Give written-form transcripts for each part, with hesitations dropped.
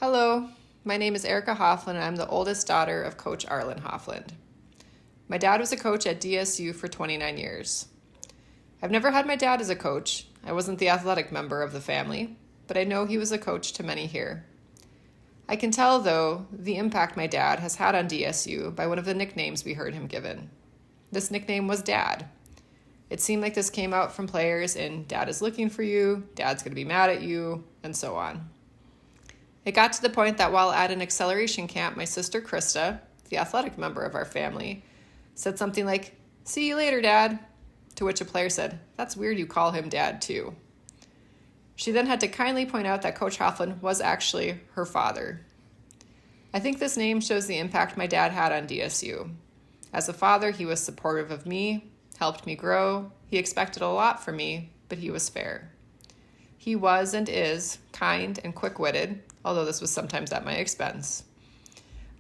Hello, my name is Arlan Hofland and I'm the oldest daughter of Coach Arlan Hofland. My dad was a coach at DSU for 29 years. I've never had my dad as a coach. I wasn't the athletic member of the family, but I know he was a coach to many here. I can tell, though, the impact my dad has had on DSU by one of the nicknames we heard him given. This nickname was Dad. It seemed like this came out from players in Dad is looking for you, Dad's going to be mad at you, and so on. It got to the point that while at an acceleration camp, my sister Krista, the athletic member of our family, said something like, "See you later, Dad," to which a player said, "That's weird you call him Dad too." She then had to kindly point out that Coach Hofland was actually her father. I think this name shows the impact my dad had on DSU. As a father, he was supportive of me, helped me grow. He expected a lot from me, but he was fair. He was and is kind and quick-witted, although this was sometimes at my expense.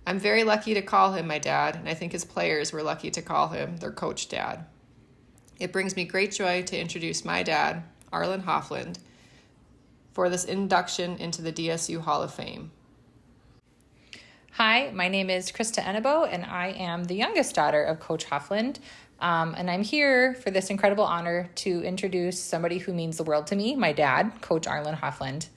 I'm very lucky to call him my dad, and I think his players were lucky to call him their coach dad. It brings me great joy to introduce my dad, Arlan Hofland, for this induction into the DSU Hall of Fame. Hi, my name is Krista Ennebo, and I am the youngest daughter of Coach Hofland. And I'm here for this incredible honor to introduce somebody who means the world to me, my dad, Coach Arlan Hofland.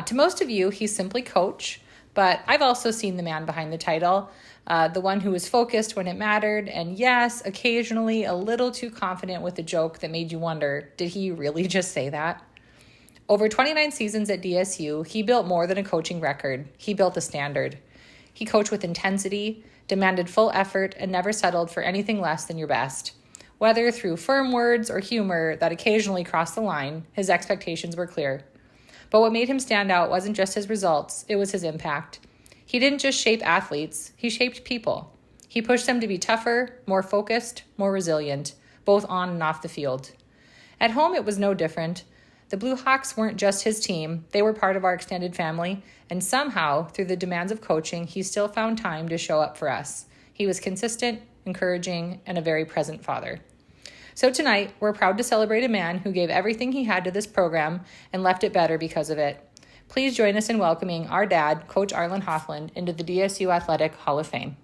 To most of you, he's simply Coach, but I've also seen the man behind the title, the one who was focused when it mattered, and yes, occasionally a little too confident with a joke that made you wonder, did he really just say that? Over 29 seasons at DSU, he built more than a coaching record. He built a standard. He coached with intensity, demanded full effort, and never settled for anything less than your best. Whether through firm words or humor that occasionally crossed the line, his expectations were clear. But what made him stand out wasn't just his results, it was his impact. He didn't just shape athletes, he shaped people. He pushed them to be tougher, more focused, more resilient, both on and off the field. At home, it was no different. The Blue Hawks weren't just his team, they were part of our extended family, and somehow, through the demands of coaching, he still found time to show up for us. He was consistent, encouraging, and a very present father. So tonight, we're proud to celebrate a man who gave everything he had to this program and left it better because of it. Please join us in welcoming our dad, Coach Arlan Hofland, into the DSU Athletic Hall of Fame.